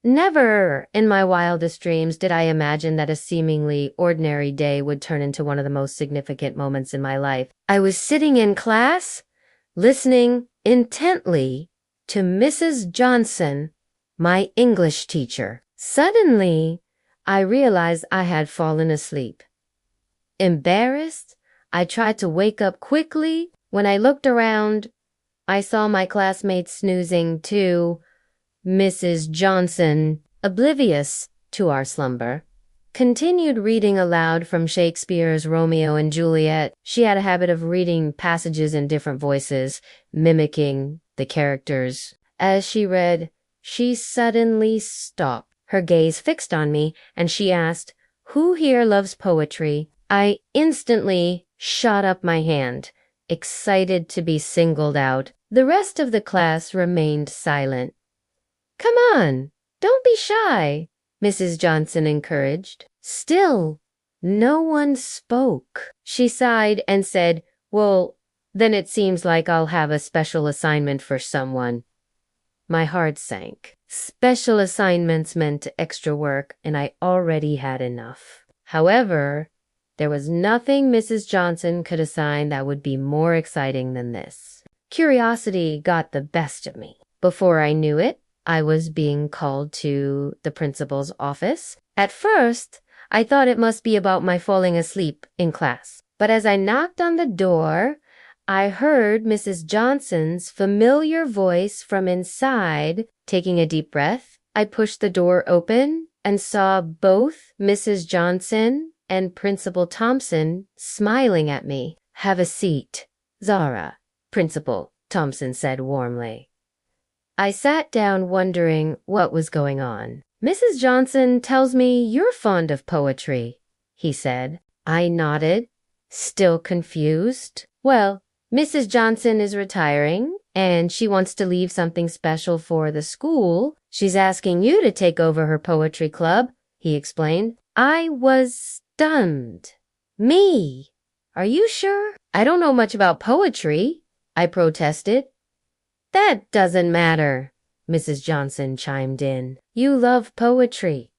Never in my wildest dreams did I imagine that a seemingly ordinary day would turn into one of the most significant moments in my life. I was sitting in class, listening intently to Mrs. Johnson, my English teacher. Suddenly, I realized I had fallen asleep. Embarrassed, I tried to wake up quickly. When I looked around, I saw my classmates snoozing too. Mrs. Johnson, oblivious to our slumber, continued reading aloud from Shakespeare's Romeo and Juliet. She had a habit of reading passages in different voices, mimicking the characters. As she read, she suddenly stopped, her gaze fixed on me, and she asked, "Who here loves poetry?" I instantly shot up my hand, excited to be singled out. The rest of the class remained silent. "Come on, don't be shy," Mrs. Johnson encouraged. Still, no one spoke. She sighed and said, "Well, then it seems like I'll have a special assignment for someone." My heart sank. Special assignments meant extra work, and I already had enough. However, there was nothing Mrs. Johnson could assign that would be more exciting than this. Curiosity got the best of me. Before I knew it, I was being called to the principal's office. At first, I thought it must be about my falling asleep in class. But as I knocked on the door, I heard Mrs. Johnson's familiar voice from inside. Taking a deep breath, I pushed the door open and saw both Mrs. Johnson and Principal Thompson smiling at me. "Have a seat, Zara," Principal Thompson said warmly. I sat down wondering what was going on. "Mrs. Johnson tells me you're fond of poetry," he said. I nodded, still confused. "Well, Mrs. Johnson is retiring, and she wants to leave something special for the school. She's asking you to take over her poetry club," he explained. I was stunned. "Me? Are you sure? I don't know much about poetry," I protested. "That doesn't matter," Mrs. Johnson chimed in. "You love poetry.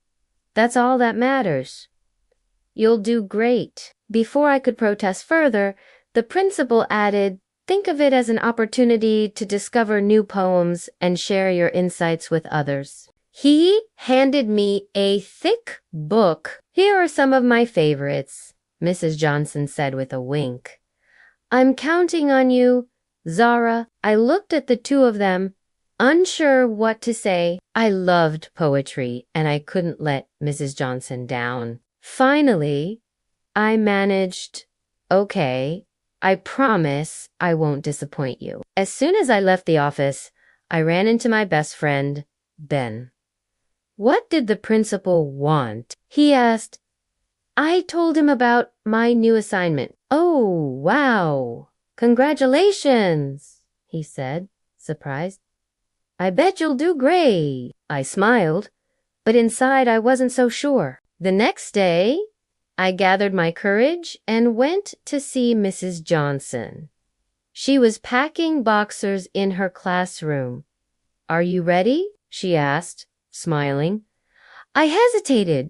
That's all that matters. You'll do great." Before I could protest further, the principal added, "Think of it as an opportunity to discover new poems and share your insights with others." He handed me a thick book. "Here are some of my favorites," Mrs. Johnson said with a wink. "I'm counting on you, Zara." I looked at the two of them, unsure what to say. I loved poetry, and I couldn't let Mrs. Johnson down. Finally, I managed, "Okay, I promise I won't disappoint you." As soon as I left the office, I ran into my best friend, Ben. "What did the principal want?" he asked. I told him about my new assignment. "Oh, wow. Congratulations," he said, surprised. "I bet you'll do great." I smiled, but inside I wasn't so sure. The next day, I gathered my courage and went to see Mrs. Johnson. She was packing boxers in her classroom. "Are you ready?" she asked, smiling. I hesitated.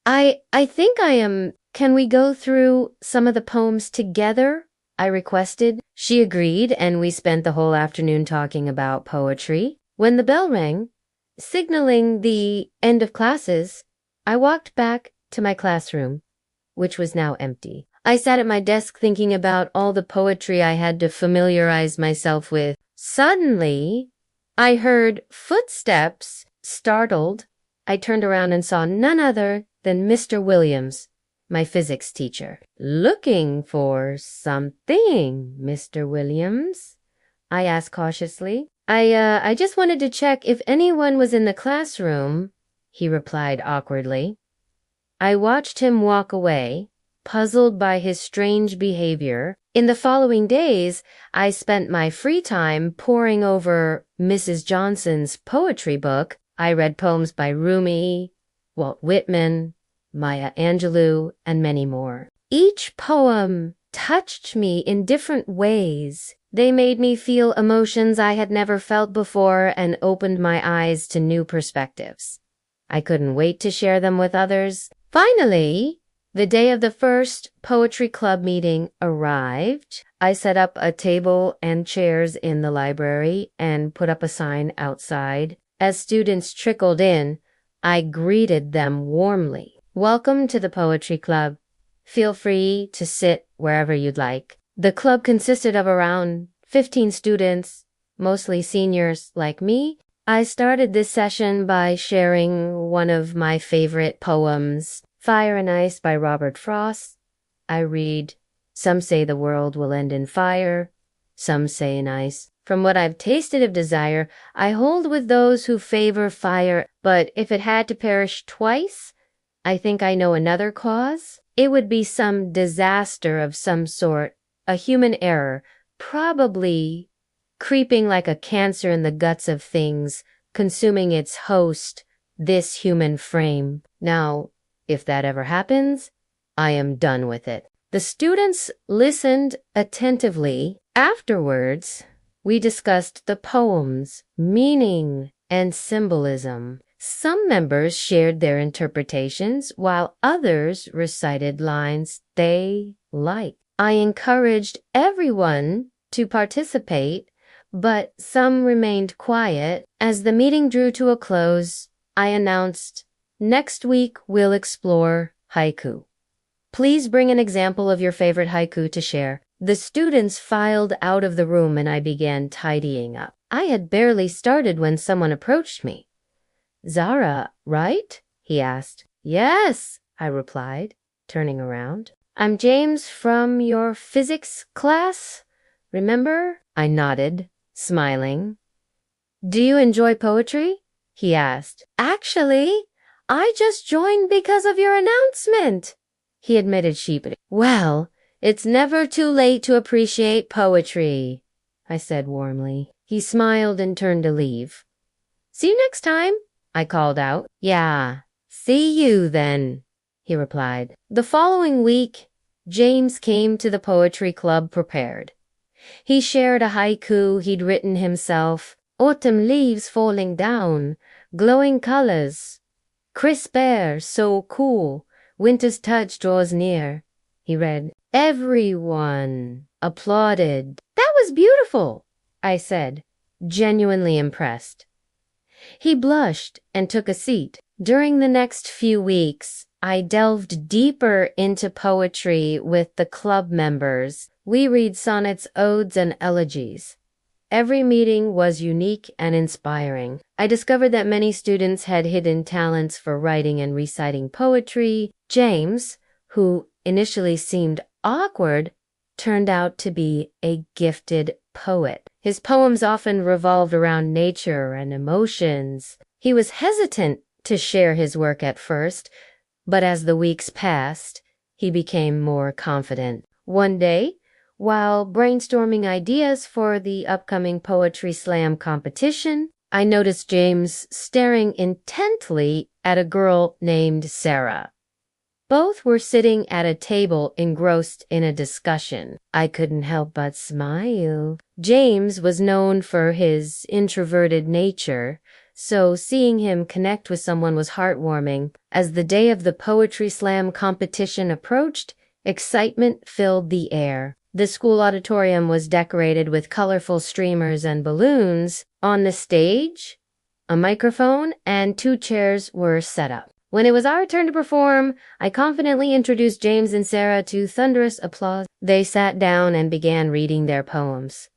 I think I am. "Can we go through some of the poems together?" I requested. She agreed, and we spent the whole afternoon talking about poetry. When the bell rang, signaling the end of classes, I walked back to my classroom, which was now empty. I sat at my desk thinking about all the poetry I had to familiarize myself with. Suddenly, I heard footsteps. Startled, I turned around and saw none other than Mr. Williams, my physics teacher. "Looking for something, Mr. Williams?" I asked cautiously. I just wanted to check if anyone was in the classroom," he replied awkwardly. I watched him walk away, puzzled by his strange behavior. In the following days, I spent my free time poring over Mrs. Johnson's poetry book. I read poems by Rumi, Walt Whitman, Maya Angelou, and many more. Each poem touched me in different ways. They made me feel emotions I had never felt before and opened my eyes to new perspectives. I couldn't wait to share them with others. Finally, the day of the first poetry club meeting arrived. I set up a table and chairs in the library and put up a sign outside. As students trickled in, I greeted them warmly. Welcome to the poetry club. Feel free to sit wherever you'd like. The club consisted of around 15 students, mostly seniors like me. I started this session by sharing one of my favorite poems, Fire and Ice by Robert Frost. I read, "Some say the world will end in fire, some say in ice. From what I've tasted of desire, I hold with those who favor fire, but if it had to perish twice, I think I know another cause. It would be some disaster of some sort, a human error, probably creeping like a cancer in the guts of things, consuming its host, this human frame. Now, if that ever happens, I am done with it." The students listened attentively. Afterwards, we discussed the poem's meaning and symbolism. Some members shared their interpretations, while others recited lines they liked. I encouraged everyone to participate, but some remained quiet. As the meeting drew to a close, I announced, "Next week we'll explore haiku. Please bring an example of your favorite haiku to share." The students filed out of the room and I began tidying up. I had barely started when someone approached me. "Zara, right?" he asked. "Yes," I replied, turning around. "I'm James from your physics class, remember?" I nodded, smiling. "Do you enjoy poetry?" he asked. "Actually, I just joined because of your announcement," he admitted sheepishly. "Well, it's never too late to appreciate poetry," I said warmly. He smiled and turned to leave. "See you next time," I called out. "Yeah, see you then," he replied. The following week, James came to the poetry club prepared. He shared a haiku he'd written himself. "Autumn leaves falling down, glowing colors, crisp air so cool, winter's touch draws near," he read. Everyone applauded. "That was beautiful," I said, genuinely impressed. He blushed and took a seat. During the next few weeks, I delved deeper into poetry with the club members. We read sonnets, odes, and elegies. Every meeting was unique and inspiring. I discovered that many students had hidden talents for writing and reciting poetry. James, who initially seemed awkward, turned out to be a gifted poet. His poems often revolved around nature and emotions. He was hesitant to share his work at first, but as the weeks passed, he became more confident. One day, while brainstorming ideas for the upcoming poetry slam competition, I noticed James staring intently at a girl named Sarah. Both were sitting at a table engrossed in a discussion. I couldn't help but smile. James was known for his introverted nature, so seeing him connect with someone was heartwarming. As the day of the poetry slam competition approached, excitement filled the air. The school auditorium was decorated with colorful streamers and balloons. On the stage, a microphone and 2 chairs were set up. When it was our turn to perform, I confidently introduced James and Sarah to thunderous applause. They sat down and began reading their poems.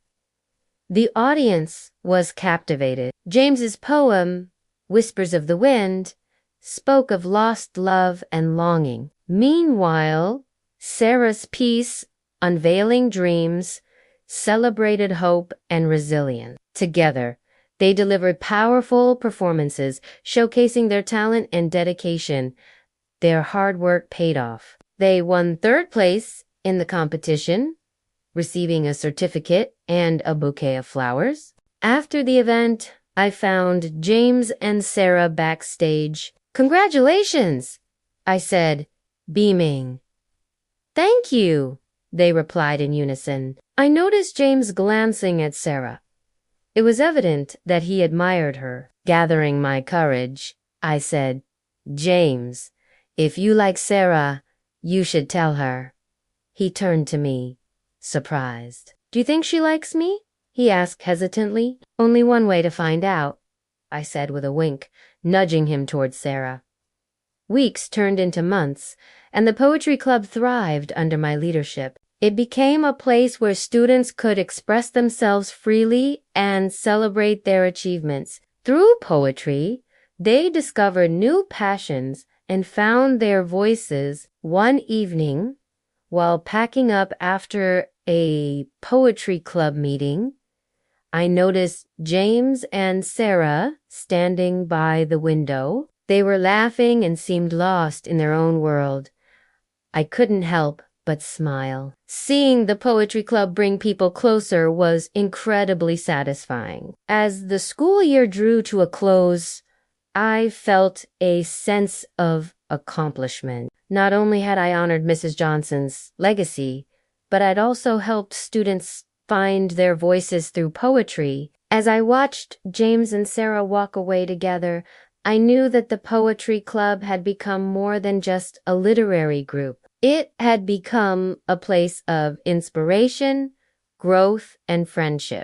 The audience was captivated. James's poem, Whispers of the Wind, spoke of lost love and longing. Meanwhile, Sarah's piece, Unveiling Dreams, celebrated hope and resilience. Together, they delivered powerful performances, showcasing their talent and dedication. Their hard work paid off. They won 3rd place in the competition, receiving a certificate and a bouquet of flowers. After the event, I found James and Sarah backstage. "Congratulations," I said, beaming. "Thank you," they replied in unison. I noticed James glancing at Sarah. It was evident that he admired her. Gathering my courage, I said, James, if you like Sarah, you should tell her. He turned to me, surprised. Do you think she likes me? He asked hesitantly. Only one way to find out, I said with a wink, nudging him towards Sarah. Weeks turned into months, and the poetry club thrived under my leadership. It became a place where students could express themselves freely and celebrate their achievements. Through poetry, they discovered new passions and found their voices. One evening, while packing up after a poetry club meeting, I noticed James and Sarah standing by the window. They were laughing and seemed lost in their own world. I couldn't help but smile. Seeing the poetry club bring people closer was incredibly satisfying. As the school year drew to a close, I felt a sense of accomplishment. Not only had I honored Mrs. Johnson's legacy, but I'd also helped students find their voices through poetry. As I watched James and Sarah walk away together, I knew that the poetry club had become more than just a literary group. It had become a place of inspiration, growth, and friendship.